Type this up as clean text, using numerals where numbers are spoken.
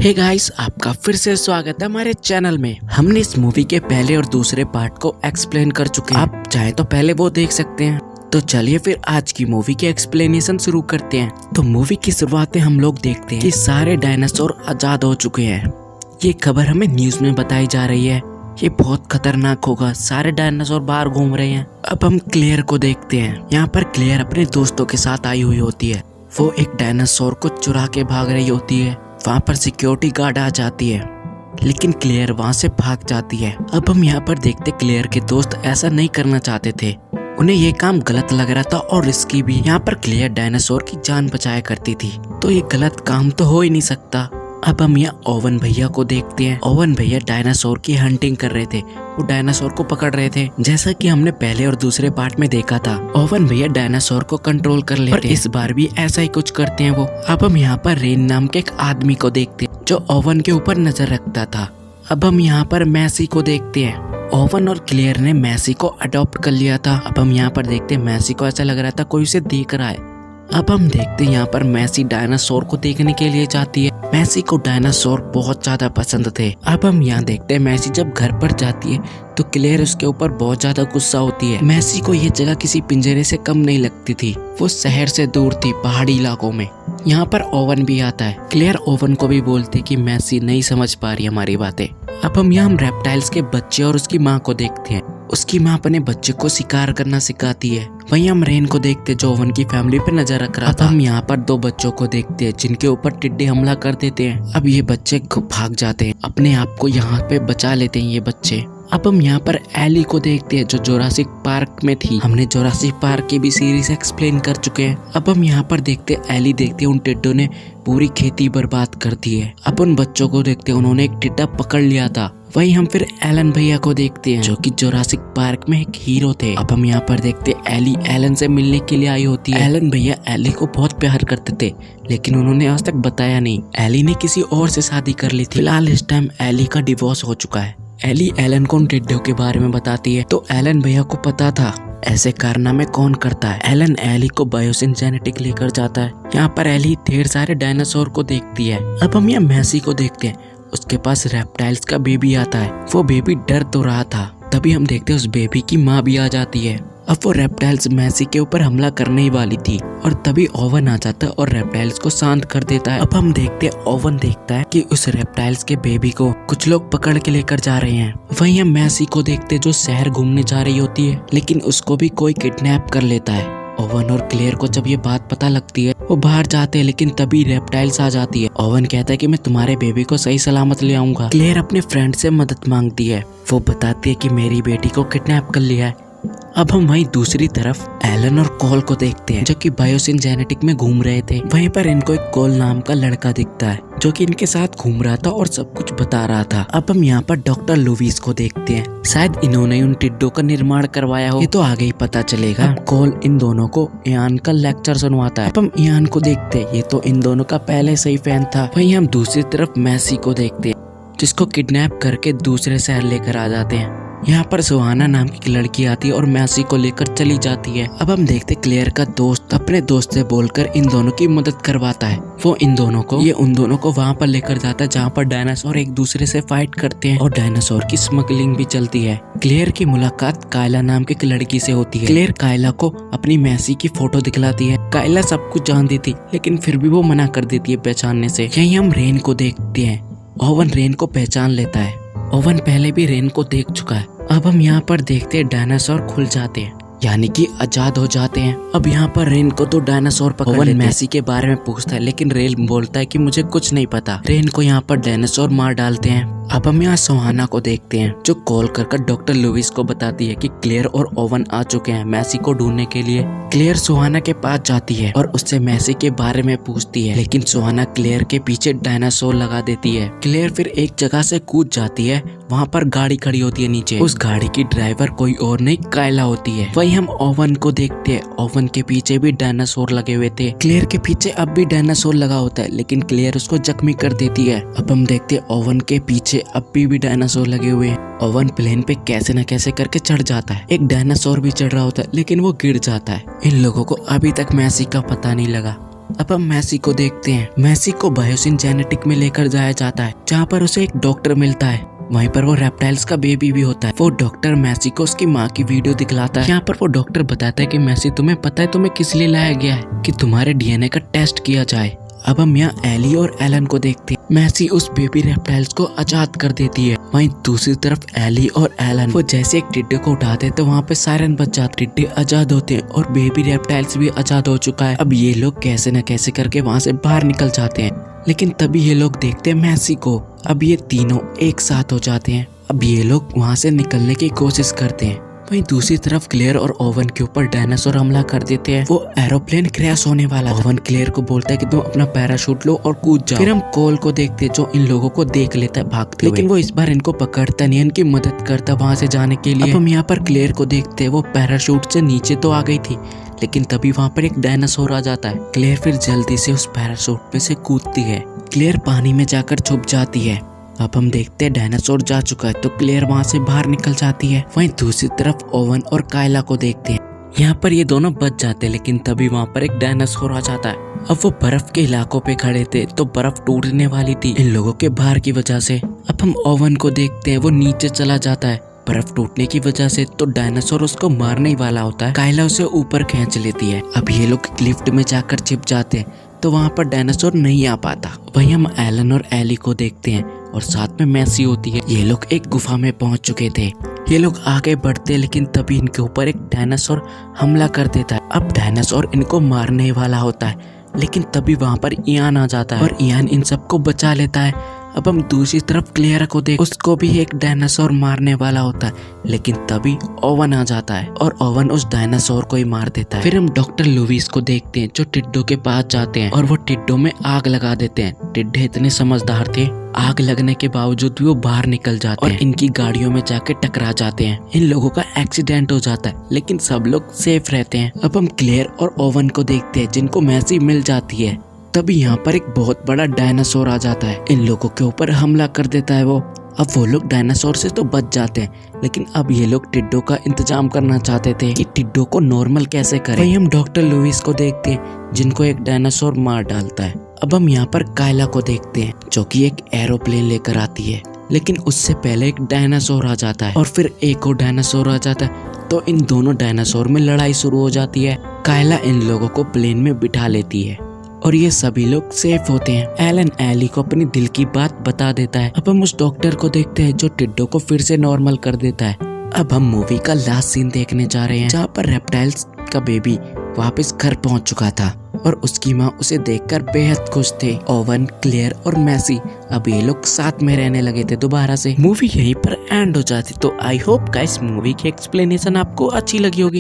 Hey guys, आपका फिर से स्वागत है हमारे चैनल में। हमने इस मूवी के पहले और दूसरे पार्ट को एक्सप्लेन कर चुके हैं। आप चाहे तो पहले वो देख सकते हैं। तो चलिए फिर आज की मूवी के एक्सप्लेनेशन शुरू करते हैं। तो मूवी की शुरुआत में हम लोग देखते हैं कि सारे डायनासोर आजाद हो चुके हैं। ये खबर हमें न्यूज में बताई जा रही है। ये बहुत खतरनाक होगा, सारे डायनासोर बाहर घूम रहे हैं। अब हम क्लेयर को देखते हैं। यहाँ पर क्लेयर अपने दोस्तों के साथ आई हुई होती है। वो एक डायनासोर को चुरा के भाग रही होती है। वहाँ पर सिक्योरिटी गार्ड आ जाती है, लेकिन क्लेयर वहाँ से भाग जाती है। अब हम यहाँ पर देखते क्लेयर के दोस्त ऐसा नहीं करना चाहते थे। उन्हें ये काम गलत लग रहा था और रिस्की भी। यहाँ पर क्लेयर डायनासोर की जान बचाया करती थी, तो ये गलत काम तो हो ही नहीं सकता। अब हम यहाँ ओवन भैया को देखते हैं। ओवन भैया डायनासोर की हंटिंग कर रहे थे। वो डायनासोर को पकड़ रहे थे, जैसा कि हमने पहले और दूसरे पार्ट में देखा था। ओवन भैया डायनासोर को कंट्रोल कर लेते हैं। इस बार भी ऐसा ही कुछ करते हैं वो। अब हम यहाँ पर रेन नाम के एक आदमी को देखते हैं जो ओवन के ऊपर नजर रखता था। अब हम यहाँ पर मैसी को देखते हैं। ओवन और क्लेयर ने मैसी को अडॉप्ट कर लिया था। अब हम यहाँ पर देखते हैं मैसी को ऐसा लग रहा था कोई उसे देख रहा है। अब हम देखते हैं यहाँ पर मैसी डायनासोर को देखने के लिए जाती है। मैसी को डायनासोर बहुत ज्यादा पसंद थे। अब हम यहाँ देखते हैं मैसी जब घर पर जाती है तो क्लेयर उसके ऊपर बहुत ज्यादा गुस्सा होती है। मैसी को ये जगह किसी पिंजरे से कम नहीं लगती थी। वो शहर से दूर थी, पहाड़ी इलाकों में। यहाँ पर ओवन भी आता है। क्लेयर ओवन को भी बोलती कि मैसी नहीं समझ पा रही हमारी बातें। अब हम यहाँ रेप्टाइल्स के बच्चे और उसकी माँ को देखते हैं। उसकी माँ अपने बच्चे को शिकार करना सिखाती है। वहीं हम रेन को देखते जो ओवन की फैमिली पे नजर रख रहा था। हम यहाँ पर दो बच्चों को देखते हैं जिनके ऊपर टिड्डे हमला कर देते हैं। अब ये बच्चे भाग जाते हैं, अपने आप को यहाँ पे बचा लेते हैं ये बच्चे। अब हम यहाँ पर एली को देखते हैं जो जोरासिक पार्क में थी। हमने जोरासिक पार्क की भी सीरीज एक्सप्लेन कर चुके हैं। अब हम यहाँ पर देखते एली देखते उन टिड्डों ने पूरी खेती बर्बाद कर दी है। अब उन बच्चों को देखते उन्होंने एक टिड्डा पकड़ लिया था। वही हम फिर एलन भैया को देखते हैं जो कि जोरासिक पार्क में एक हीरो थे। अब हम यहाँ पर देखते एली एलन से मिलने के लिए आई होती है। एलन भैया एली को बहुत प्यार करते थे, लेकिन उन्होंने आज तक बताया नहीं। एली ने किसी और से शादी कर ली थी। फिलहाल इस टाइम एली का डिवोर्स हो चुका है। एली एलन को उन टिड्डों के बारे में बताती है, तो एलन भैया को पता था ऐसे कारनामे कौन करता है। एलन एली को बायोसिन जेनेटिक लेकर जाता है। यहाँ पर एली ढेर सारे डायनासोर को देखती है। अब हम यहाँ मैसी को देखते हैं। उसके पास रेप्टाइल्स का बेबी आता है। वो बेबी डर तो रहा था, तभी हम देखते हैं उस बेबी की माँ भी आ जाती है। अब वो रेप्टाइल्स मैसी के ऊपर हमला करने ही वाली थी और तभी ओवन आ जाता है और रेप्टाइल्स को शांत कर देता है। अब हम देखते हैं ओवन देखता है कि उस रेप्टाइल्स के बेबी को कुछ लोग पकड़ के लेकर जा रहे हैं। वहीं हम मैसी को देखते हैं जो शहर घूमने जा रही होती है, लेकिन उसको भी कोई किडनैप कर लेता है। ओवन और क्लेयर को जब ये बात पता लगती है वो बाहर जाते हैं, लेकिन तभी रेप्टाइल्स आ जाती है। ओवन कहता है कि मैं तुम्हारे बेबी को सही सलामत ले आऊंगा। क्लेयर अपने फ्रेंड से मदद मांगती है। वो बताती है कि मेरी बेटी को किडनैप कर लिया है। अब हम वहीं दूसरी तरफ एलन और कॉल को देखते हैं जो कि बायोसिन जेनेटिक में घूम रहे थे। वहीं पर इनको एक कॉल नाम का लड़का दिखता है जो कि इनके साथ घूम रहा था और सब कुछ बता रहा था। अब हम यहाँ पर डॉक्टर लुईस को देखते हैं। शायद इन्होंने उन टिड्डों का निर्माण करवाया हो, ये तो आगे ही पता चलेगा। अब कॉल इन दोनों को इयान का लेक्चर सुनवाता है। अब हम इयान को देखते हैं, ये तो इन दोनों का पहले से ही फैन था। वहीं हम दूसरी तरफ मैसी को देखते हैं जिसको किडनैप करके दूसरे शहर लेकर आ जाते हैं। यहाँ पर सुहाना नाम की लड़की आती है और मैसी को लेकर चली जाती है। अब हम देखते क्लेयर का दोस्त अपने दोस्त से बोलकर इन दोनों की मदद करवाता है। वो उन दोनों को वहाँ पर लेकर जाता है जहाँ पर डायनासोर एक दूसरे से फाइट करते हैं और डायनासोर की स्मगलिंग भी चलती है। क्लेयर की मुलाकात कायला नाम की एक लड़की से होती है। क्लेयर कायला को अपनी मैसी की फोटो दिखलाती है। कायला सब कुछ जानती थी, लेकिन फिर भी वो मना कर देती है पहचानने से। यहीं हम रेन को देखते हैं। ओवन रेन को पहचान लेता है। ओवन पहले भी रेन को देख चुका है। अब हम यहाँ पर देखते हैं डायनासोर खुल जाते हैं, यानी कि आजाद हो जाते हैं। अब यहाँ पर रेन को तो डायनासोर पकड़ लेते हैं। मैसी के बारे में पूछता है, लेकिन रेन बोलता है कि मुझे कुछ नहीं पता। रेन को यहाँ पर डायनासोर मार डालते हैं। अब हम यहाँ सुहाना को देखते हैं जो कॉल कर डॉक्टर लुईस को बताती है कि क्लेयर और ओवन आ चुके हैं मैसी को ढूंढने के लिए। क्लेयर सुहाना के पास जाती है और उससे मैसी के बारे में पूछती है, लेकिन सुहाना क्लेयर के पीछे डायनासोर लगा देती है। क्लेयर फिर एक जगह से कूद जाती है। वहाँ पर गाड़ी खड़ी होती है नीचे। उस गाड़ी की ड्राइवर कोई और नहीं कायला होती है। वहीं हम ओवन को देखते हैं। ओवन के पीछे भी डायनासोर लगे हुए थे। क्लेयर के पीछे अब भी डायनासोर लगा होता है, लेकिन क्लेयर उसको जख्मी कर देती है। अब हम देखते हैं ओवन के पीछे अब भी डायनासोर लगे हुए हैं। ओवन प्लेन पे कैसे न कैसे करके चढ़ जाता है। एक डायनासोर भी चढ़ रहा होता है, लेकिन वो गिर जाता है। इन लोगों को अभी तक मैसी का पता नहीं लगा। अब हम मैसी को देखते हैं। मैसी को बायोसिन जेनेटिक में लेकर जाया जाता है, जहाँ पर उसे एक डॉक्टर मिलता है। वहीं पर वो रेप्टाइल्स का बेबी भी होता है। वो डॉक्टर मैसी को उसकी माँ की वीडियो दिखलाता है। यहाँ पर वो डॉक्टर बताता है कि मैसी, तुम्हें पता है तुम्हें किस लिए लाया गया है? कि तुम्हारे डीएनए का टेस्ट किया जाए। अब हम यहाँ एली और एलन को देखते हैं। मैसी उस बेबी रेप्टाइल्स को आजाद कर देती है। वहीं दूसरी तरफ एली और एलन वो जैसे एक टिड्डे को उठाते हैं तो वहाँ पे सायरन बच जाते, टिड्डे आजाद होते हैं और बेबी रेप्टाइल्स भी आजाद हो चुका है। अब ये लोग कैसे न कैसे करके वहाँ से बाहर निकल जाते हैं, लेकिन तभी ये लोग देखते हैं मैसी को। अब ये तीनों एक साथ हो जाते हैं। अब ये लोग वहाँ से निकलने की कोशिश करते हैं। वहीं दूसरी तरफ क्लेयर और ओवन के ऊपर डायनासोर हमला कर देते हैं। वो एरोप्लेन क्रैश होने वाला था। ओवन क्लेयर को बोलता है कि तुम अपना पैराशूट लो और कूद जाओ। फिर हम कोल को देखते हैं जो इन लोगों को देख लेता है भागते हुए, लेकिन वो इस बार इनको पकड़ता नहीं, इनकी मदद करता वहाँ से जाने के लिए। अब हम यहाँ पर क्लेयर को देखते हैं। वो पैराशूट से नीचे तो आ गई थी, लेकिन तभी वहाँ पर एक डायनासोर आ जाता है। क्लेयर फिर जल्दी से उस पैराशूट पे से कूदती है। क्लेयर पानी में जाकर छुप जाती है। अब हम देखते हैं डायनासोर जा चुका है तो क्लेयर वहाँ से बाहर निकल जाती है। वहीं दूसरी तरफ ओवन और कायला को देखते हैं। यहाँ पर ये दोनों बच जाते हैं, लेकिन तभी वहाँ पर एक डायनासोर आ जाता है। अब वो बर्फ के इलाकों पे खड़े थे तो बर्फ टूटने वाली थी इन लोगों के भार की वजह से। अब हम ओवन को देखते हैं, वो नीचे चला जाता है बर्फ टूटने की वजह से, तो डायनासोर उसको मारने ही वाला होता है। कायला उसे ऊपर खींच लेती है। अब ये लोग लिफ्ट में जाकर छिप जाते हैं तो वहाँ पर डायनासोर नहीं आ पाता। वहीं हम एलन और एली को देखते हैं और साथ में मैसी होती है। ये लोग एक गुफा में पहुंच चुके थे। ये लोग आगे बढ़ते लेकिन तभी इनके ऊपर एक डायनासोर हमला कर देता है। अब डायनासोर इनको मारने वाला होता है, लेकिन तभी वहाँ पर इयान आ जाता है और इयान इन सबको बचा लेता है। अब हम दूसरी तरफ क्लियर को देख, उसको भी एक डायनासोर मारने वाला होता है, लेकिन तभी ओवन आ जाता है और ओवन उस डायनासोर को ही मार देता है। फिर हम डॉक्टर लुइस को देखते हैं जो टिड्डों के पास जाते हैं और वो टिड्डों में आग लगा देते हैं। टिड्डे इतने समझदार थे, आग लगने के बावजूद भी वो बाहर निकल जाते हैं और इनकी गाड़ियों में जाके टकरा जाते हैं। इन लोगों का एक्सीडेंट हो जाता है, लेकिन सब लोग सेफ रहते हैं। अब हम क्लेयर और ओवन को देखते हैं जिनको मैसी मिल जाती है। तभी यहाँ पर एक बहुत बड़ा डायनासोर आ जाता है, इन लोगों के ऊपर हमला कर देता है वो। अब वो लोग डायनासोर से तो बच जाते हैं, लेकिन अब ये लोग टिड्डों का इंतजाम करना चाहते थे कि टिड्डों को नॉर्मल कैसे करें। वहीं हम डॉक्टर लुइस को देखते हैं जिनको एक डायनासोर मार डालता है। अब हम यहाँ पर कायला को देखते हैं जो कि एक एरोप्लेन लेकर आती है, लेकिन उससे पहले एक डायनासोर आ जाता है और फिर एक और डायनासोर आ जाता है, तो इन दोनों डायनासोर में लड़ाई शुरू हो जाती है। कायला इन लोगों को प्लेन में बिठा लेती है और ये सभी लोग सेफ होते हैं। एलन एली को अपनी दिल की बात बता देता है। अब हम उस डॉक्टर को देखते हैं जो टिड्डों को फिर से नॉर्मल कर देता है। अब हम मूवी का लास्ट सीन देखने जा रहे हैं जहाँ पर रेप्टाइल्स का बेबी वापस घर पहुंच चुका था और उसकी माँ उसे देखकर बेहद खुश थे। ओवन, क्लेयर और मैसी अब ये लोग साथ में रहने लगे थे दोबारा से। मूवी यहीं पर एंड हो जाती। तो आई होप गाइस मूवी की एक्सप्लेनेशन आपको अच्छी लगी होगी।